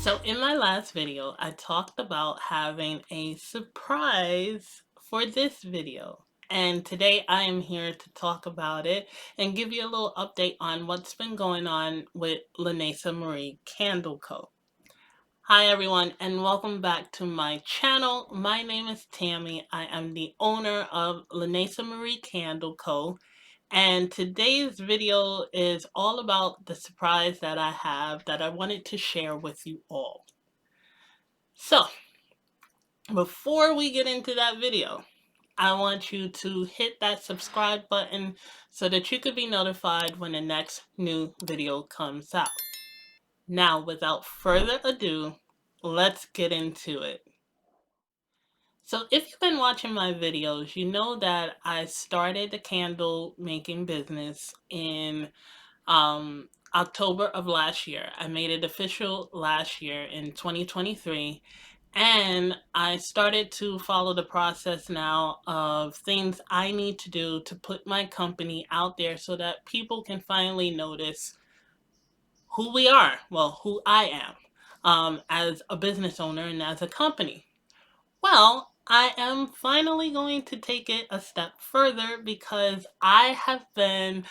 So in my last video, I talked about having a surprise for this video. And today I am here to talk about it and give you a little update on what's been going on with Lanacia Candle Co. Hi everyone and welcome back to my channel. My name is Tammy. I am the owner of Lanacia Candle Co. And today's video is all about the surprise that I have that I wanted to share with you all. So, before we get into that video, I want you to hit that subscribe button so that you could be notified when the next new video comes out. Now, without further ado, let's get into it. So if you've been watching my videos, you know that I started the candle making business in October of last year. I made it official last year in 2023. And I started to follow the process now of things I need to do to put my company out there so that people can finally notice who we are. Well, who I am as a business owner and as a company. Well, I am finally going to take it a step further because I have been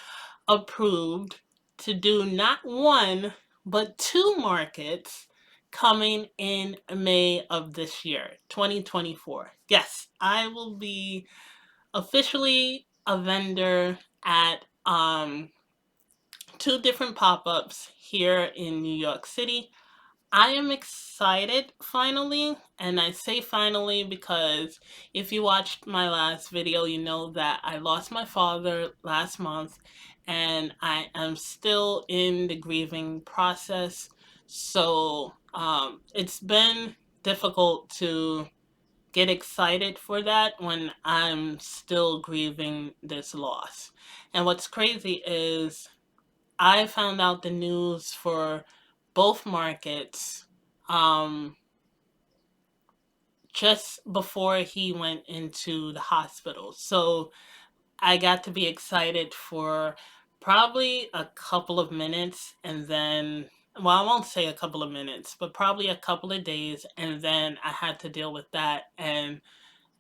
approved to do not one, but two markets coming in May of this year, 2024. Yes, I will be officially a vendor at two different pop-ups here in New York City. I am excited finally, and I say finally because if you watched my last video, you know that I lost my father last month and I am still in the grieving process. So it's been difficult to get excited for that when I'm still grieving this loss. And what's crazy is I found out the news for both markets um, just before he went into the hospital. So I got to be excited for probably a couple of minutes and then, well, I won't say a couple of minutes, but probably a couple of days. And then I had to deal with that and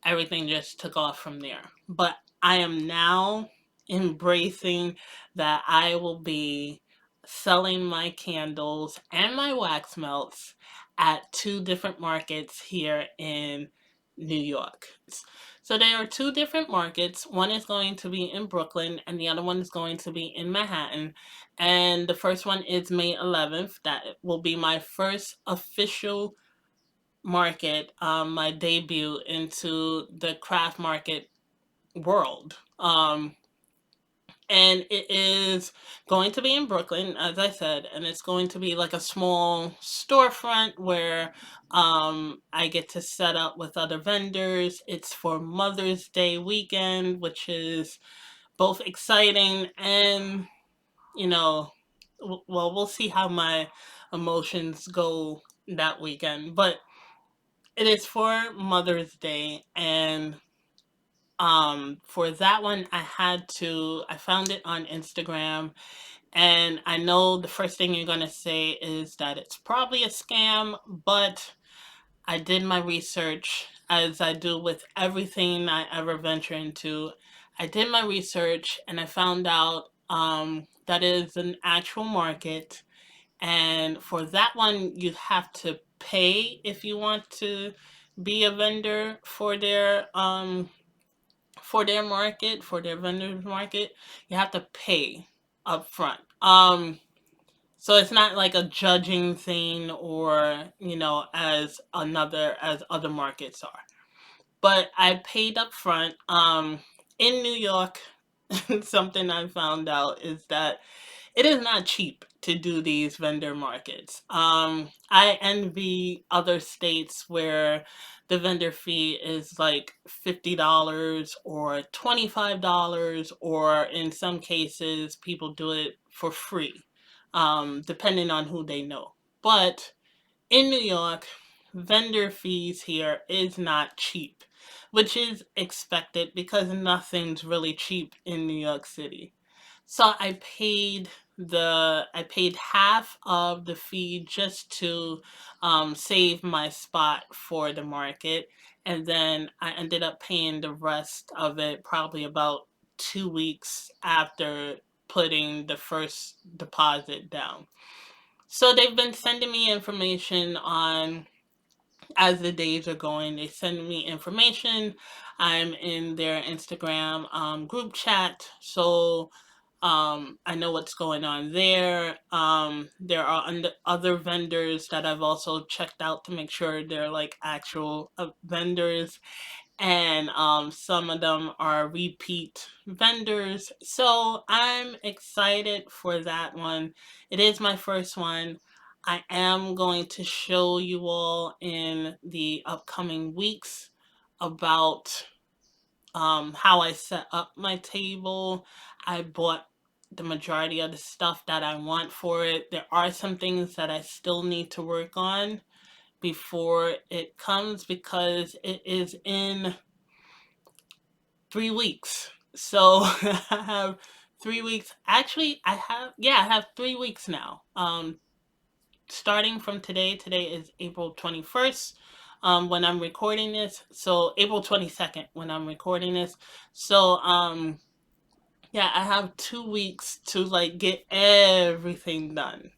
everything just took off from there. But I am now embracing that I will be selling my candles and my wax melts at two different markets here in New York. So there are two different markets. One is going to be in Brooklyn and the other one is going to be in Manhattan. And the first one is May 11th. That will be my first official market, my debut into the craft market world. And it is going to be in Brooklyn, as I said, and it's going to be like a small storefront where I get to set up with other vendors. It's for Mother's Day weekend, which is both exciting and, you know, well, we'll see how my emotions go that weekend. But it is for Mother's Day, and for that one I found it on Instagram, and I know the first thing you're gonna say is that it's probably a scam, but I did my research as I do with everything I ever venture into. I did my research and I found out that is an actual market, and for that one, you have to pay if you want to be a vendor for their market, for their vendors market. You have to pay up front. So it's not like a judging thing or, as other markets are. But I paid up front. In New York, something I found out is that it is not cheap to do these vendor markets. I envy other states where the vendor fee is like $50 or $25, or in some cases, people do it for free, depending on who they know. But in New York, vendor fees here is not cheap, which is expected because nothing's really cheap in New York City. So I paid half of the fee just to save my spot for the market, and then I ended up paying the rest of it probably about 2 weeks after putting the first deposit down. So they've been sending me information on as the days are going. They send me information. I'm in their Instagram group chat, so I know what's going on there. There are other vendors that I've also checked out to make sure they're like actual vendors, and some of them are repeat vendors. So I'm excited for that one. It is my first one. I am going to show you all in the upcoming weeks about how I set up my table. I bought the majority of the stuff that I want for it. There are some things that I still need to work on before it comes because it is in 3 weeks. So I have 3 weeks. Actually, I have 3 weeks now. Starting from today. Today is April 21st. When I'm recording this, so April 22nd when I'm recording this. So yeah, I have 2 weeks to like get everything done.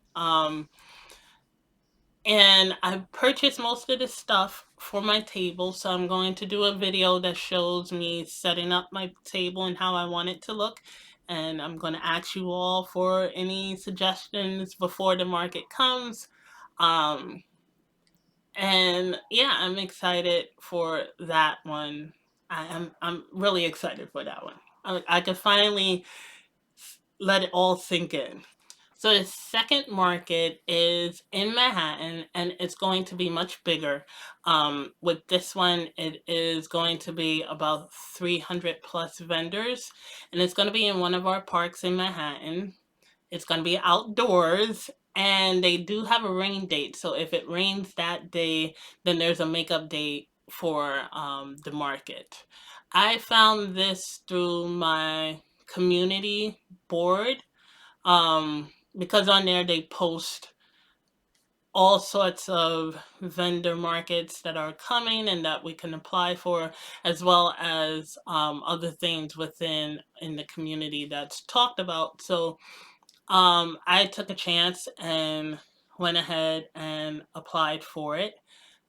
And I purchased most of the stuff for my table, so I'm going to do a video that shows me setting up my table and how I want it to look. And I'm going to ask you all for any suggestions before the market comes. Um, and yeah, I'm excited for that one. I'm really excited for that one. I could finally let it all sink in. So the second market is in Manhattan, and it's going to be much bigger. With this one, it is going to be about 300 plus vendors, and it's going to be in one of our parks in Manhattan. It's going to be outdoors, and they do have a rain date. So if it rains that day, then there's a makeup date for the market. I found this through my community board, because on there they post all sorts of vendor markets that are coming and that we can apply for, as well as other things within in the community that's talked about. So I took a chance and went ahead and applied for it,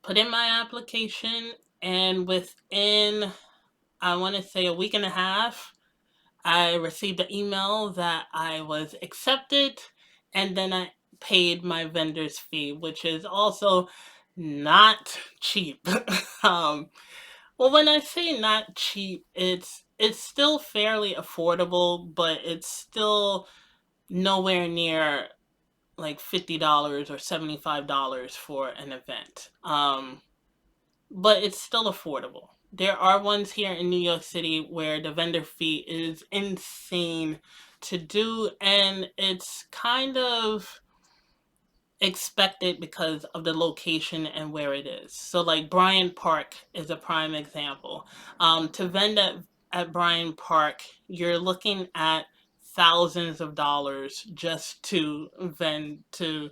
put in my application, and within, I want to say, a week and a half, I received an email that I was accepted, and then I paid my vendor's fee, which is also not cheap. um, well, when I say not cheap, it's still fairly affordable, but it's still nowhere near like $50 or $75 for an event. But it's still affordable. There are ones here in New York City where the vendor fee is insane to do, and it's kind of expected because of the location and where it is. So, like Bryant Park is a prime example. To vend at Bryant Park, you're looking at thousands of dollars just to vend to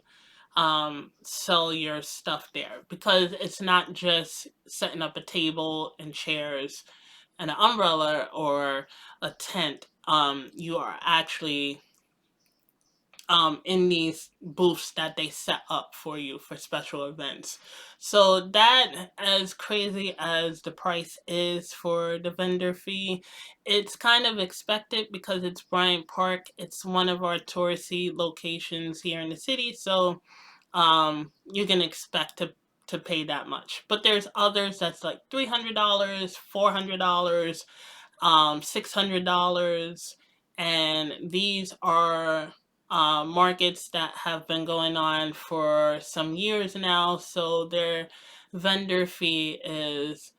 sell your stuff there, because it's not just setting up a table and chairs and an umbrella or a tent. You are actually in these booths that they set up for you for special events. So that, as crazy as the price is for the vendor fee, it's kind of expected because it's Bryant Park. It's one of our touristy locations here in the city. So you can expect to pay that much. But there's others that's like $300, $400, $600, and these are markets that have been going on for some years now. So their vendor fee is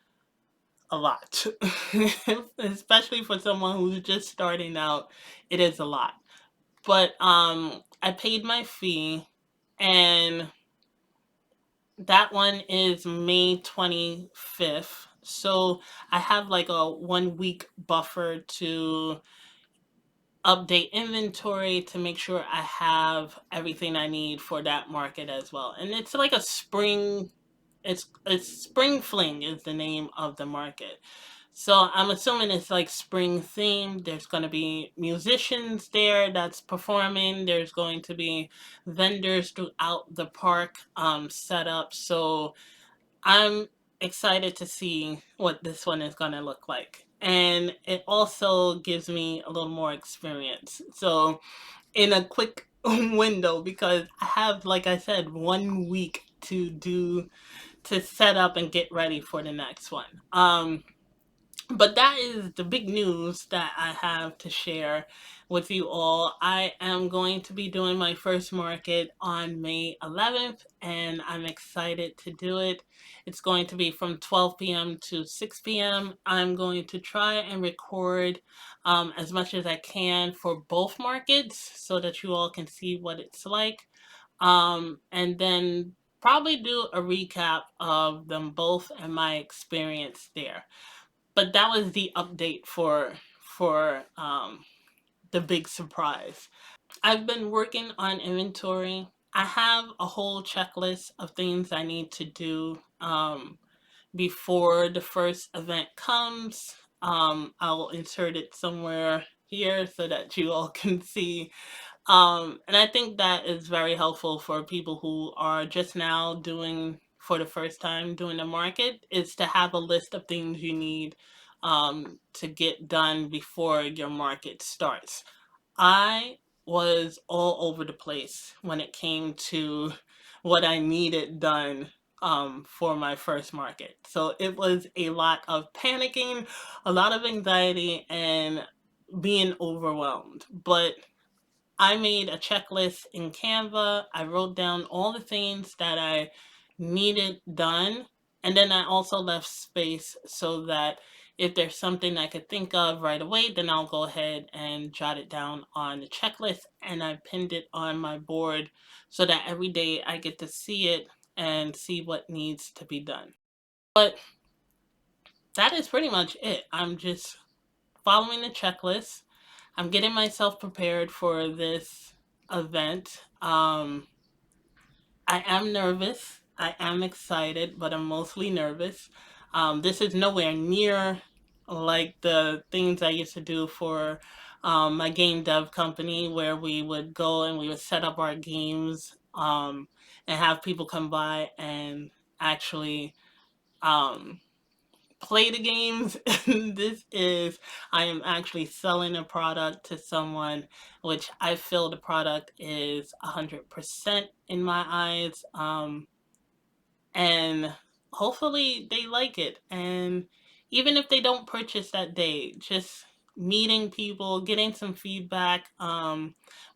a lot, especially for someone who's just starting out. It is a lot. But I paid my fee, and that one is May 25th. So I have like a 1 week buffer to update inventory to make sure I have everything I need for that market as well. And it's like a spring, it's Spring Fling is the name of the market. So I'm assuming it's like spring themed. There's going to be musicians there that's performing. There's going to be vendors throughout the park set up. So I'm excited to see what this one is going to look like. And it also gives me a little more experience. So in a quick window, because I have, like I said, 1 week to set up and get ready for the next one. But that is the big news that I have to share with you all. I am going to be doing my first market on May 11th, and I'm excited to do it. It's going to be from 12 p.m. to 6 p.m. I'm going to try and record as much as I can for both markets so that you all can see what it's like. And then probably do a recap of them both and my experience there. But that was the update for the big surprise. I've been working on inventory. I have a whole checklist of things I need to do before the first event comes. I'll insert it somewhere here so that you all can see. And I think that is very helpful for people who are just now doing for the first time doing the market, is to have a list of things you need to get done before your market starts. I was all over the place when it came to what I needed done for my first market. So it was a lot of panicking, a lot of anxiety, and being overwhelmed. But I made a checklist in Canva. I wrote down all the things that I needed done. And then I also left space so that if there's something I could think of right away, then I'll go ahead and jot it down on the checklist. And I pinned it on my board so that every day I get to see it and see what needs to be done. But that is pretty much it. I'm just following the checklist. I'm getting myself prepared for this event. I am nervous. I am excited, but I'm mostly nervous. This is nowhere near like the things I used to do for my game dev company, where we would go and we would set up our games and have people come by and actually um, play the games. This is, I am actually selling a product to someone, which I feel the product is 100% in my eyes. And hopefully they like it. And even if they don't purchase that day, just meeting people, getting some feedback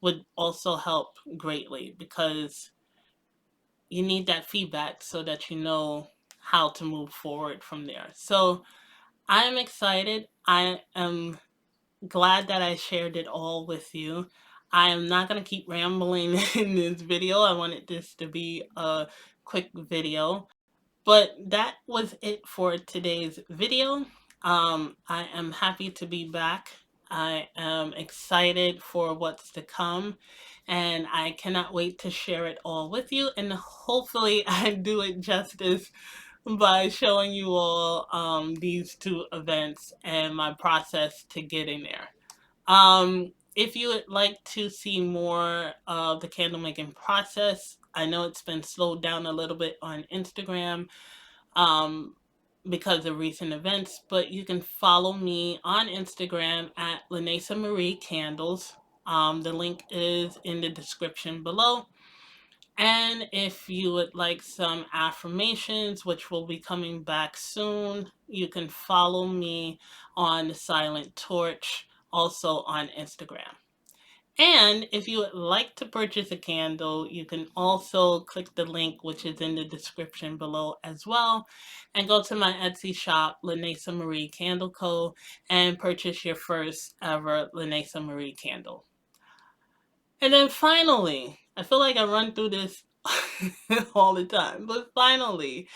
would also help greatly, because you need that feedback so that you know how to move forward from there. So I'm excited. I am glad that I shared it all with you. I am not going to keep rambling in this video. I wanted this to be a quick video. But that was it for today's video. I am happy to be back. I am excited for what's to come, and I cannot wait to share it all with you. And hopefully, I do it justice by showing you all these two events and my process to getting there. If you would like to see more of the candle making process, I know it's been slowed down a little bit on Instagram um, because of recent events, but you can follow me on Instagram at lanaciamarie candles. The link is in the description below. And if you would like some affirmations, which will be coming back soon, you can follow me on the Silent Torch, also on Instagram. And if you would like to purchase a candle, you can also click the link, which is in the description below as well, and go to my Etsy shop, Lanacia Marie Candle Co., and purchase your first ever Lanacia Marie candle. And then finally, I feel like I run through this all the time. But finally,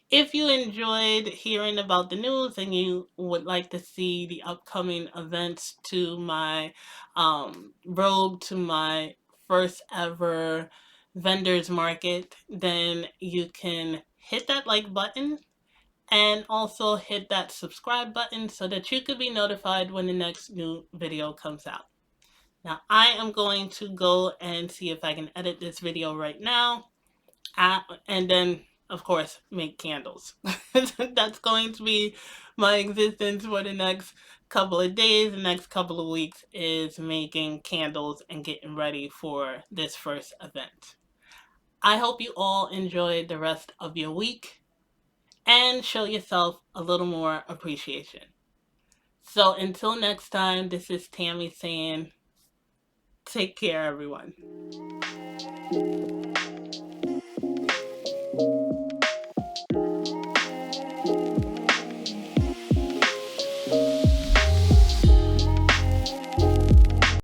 if you enjoyed hearing about the news and you would like to see the upcoming events to my road to my first ever vendors market, then you can hit that like button and also hit that subscribe button so that you could be notified when the next new video comes out. Now, I am going to go and see if I can edit this video right now, and then, of course, make candles. That's going to be my existence for the next couple of days. The next couple of weeks is making candles and getting ready for this first event. I hope you all enjoy the rest of your week and show yourself a little more appreciation. So until next time, this is Tammy saying, take care, everyone.